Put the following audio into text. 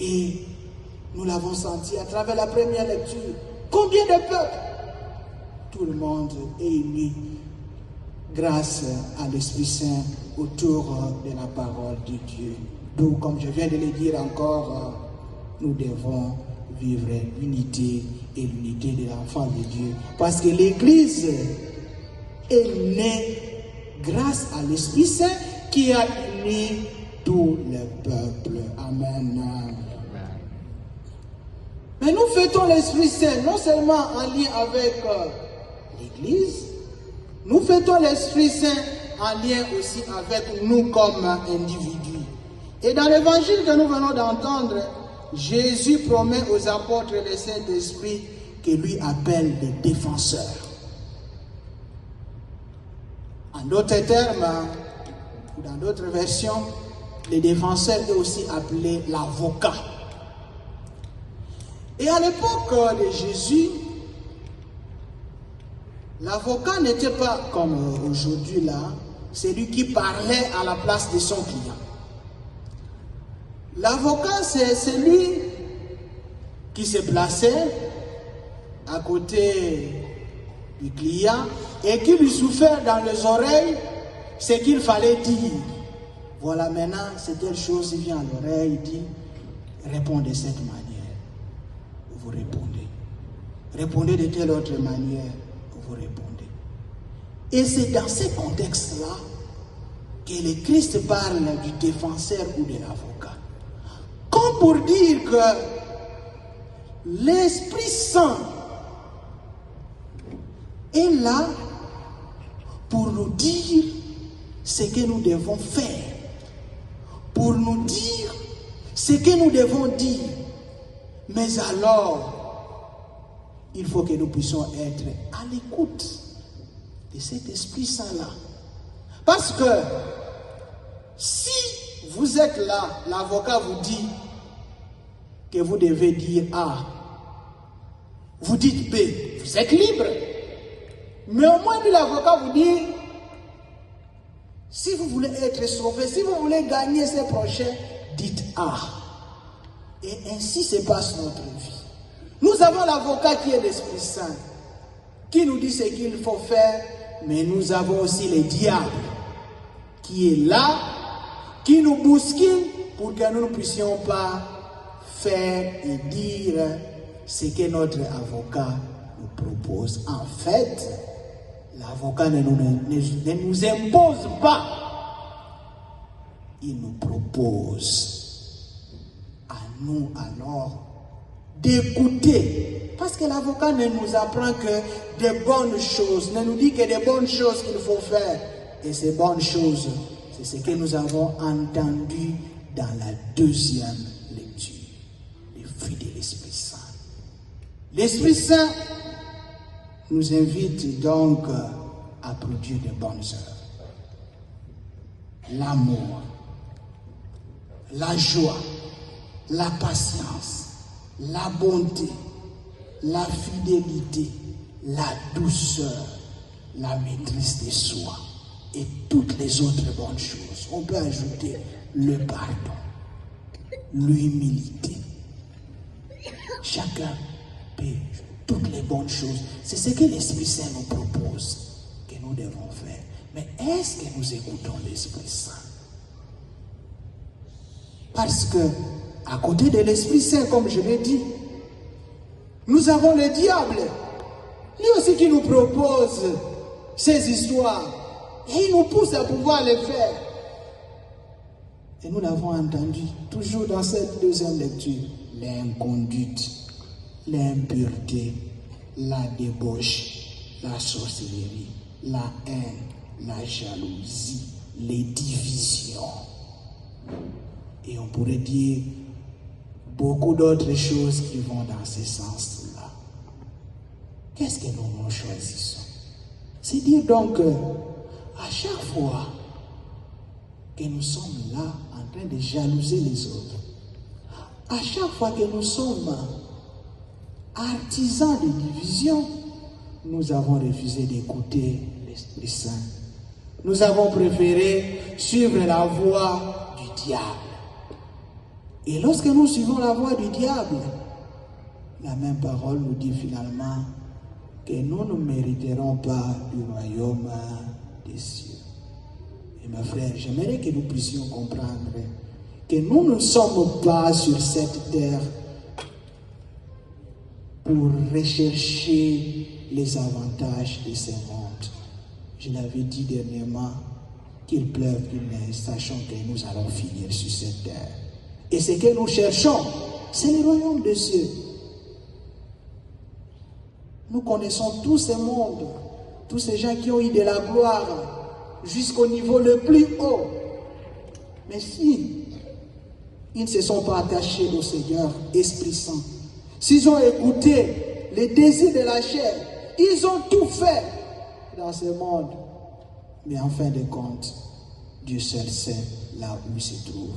Et nous l'avons senti à travers la première lecture. Combien de peuples? Tout le monde est uni grâce à l'Esprit Saint autour de la parole de Dieu. D'où, comme je viens de le dire encore, nous devons vivre l'unité et l'unité de l'enfant de Dieu. Parce que l'Église est née grâce à l'Esprit Saint qui a uni tout le peuple. Amen. Mais nous fêtons l'Esprit Saint non seulement en lien avec l'Église, nous fêtons l'Esprit Saint en lien aussi avec nous comme individus. Et dans l'évangile que nous venons d'entendre, Jésus promet aux apôtres le Saint-Esprit que lui appelle les défenseurs. En d'autres termes, ou dans d'autres versions, les défenseurs est aussi appelé l'avocat. Et à l'époque de Jésus, l'avocat n'était pas comme aujourd'hui là, celui qui parlait à la place de son client. L'avocat, c'est celui qui se plaçait à côté du client et qui lui soufflait dans les oreilles ce qu'il fallait dire. Voilà, maintenant, c'est telle chose, il vient à l'oreille, il dit, réponds de cette manière. Vous répondez. Répondez de telle autre manière, vous répondez. Et c'est dans ce contexte-là que le Christ parle du défenseur ou de l'avocat. Comme pour dire que l'Esprit Saint est là pour nous dire ce que nous devons faire, pour nous dire ce que nous devons dire. Mais alors, il faut que nous puissions être à l'écoute de cet Esprit Saint-là. Parce que si vous êtes là, l'avocat vous dit que vous devez dire A, vous dites B, vous êtes libre. Mais au moins, l'avocat vous dit, si vous voulez être sauvé, si vous voulez gagner ces prochains, dites A. Et ainsi se passe notre vie. Nous avons l'avocat qui est l'Esprit Saint, qui nous dit ce qu'il faut faire, mais nous avons aussi le diable, qui est là, qui nous bouscule pour que nous ne puissions pas faire et dire ce que notre avocat nous propose. En fait, l'avocat ne nous impose pas, il nous propose. À nous alors d'écouter, parce que l'avocat ne nous apprend que des bonnes choses, ne nous dit que des bonnes choses qu'il faut faire. Et ces bonnes choses, c'est ce que nous avons entendu dans la deuxième lecture, les fruits de l'Esprit Saint. L'Esprit Saint nous invite donc à produire de bonnes œuvres. L'amour, la joie, la patience, la bonté, la fidélité, la douceur, la maîtrise de soi et toutes les autres bonnes choses. On peut ajouter le pardon, l'humilité. Chacun peut, toutes les bonnes choses. C'est ce que l'Esprit Saint nous propose, que nous devons faire. Mais est-ce que nous écoutons l'Esprit Saint? Parce que à côté de l'Esprit Saint, comme je l'ai dit, nous avons le diable, lui aussi qui nous propose ces histoires. Et il nous pousse à pouvoir les faire. Et nous l'avons entendu, toujours dans cette deuxième lecture, l'inconduite, l'impureté, la débauche, la sorcellerie, la haine, la jalousie, les divisions. Et on pourrait dire beaucoup d'autres choses qui vont dans ce sens-là. Qu'est-ce que nous choisissons? C'est dire donc à chaque fois que nous sommes là en train de jalouser les autres, à chaque fois que nous sommes artisans de division, nous avons refusé d'écouter l'Esprit Saint. Nous avons préféré suivre la voie du diable. Et lorsque nous suivons la voie du diable, la même parole nous dit finalement que nous ne mériterons pas du royaume des cieux. Et mes frères, j'aimerais que nous puissions comprendre que nous ne sommes pas sur cette terre pour rechercher les avantages de ce monde. Je l'avais dit dernièrement, qu'il pleuve, qu'il neige, sachant que nous allons finir sur cette terre. Et ce que nous cherchons, c'est le royaume des cieux. Nous connaissons tous ce monde, tous ces gens qui ont eu de la gloire jusqu'au niveau le plus haut. Mais si ils ne se sont pas attachés au Seigneur Esprit Saint, s'ils ont écouté les désirs de la chair, ils ont tout fait dans ce monde. Mais en fin de compte, Dieu seul sait là où il se trouve.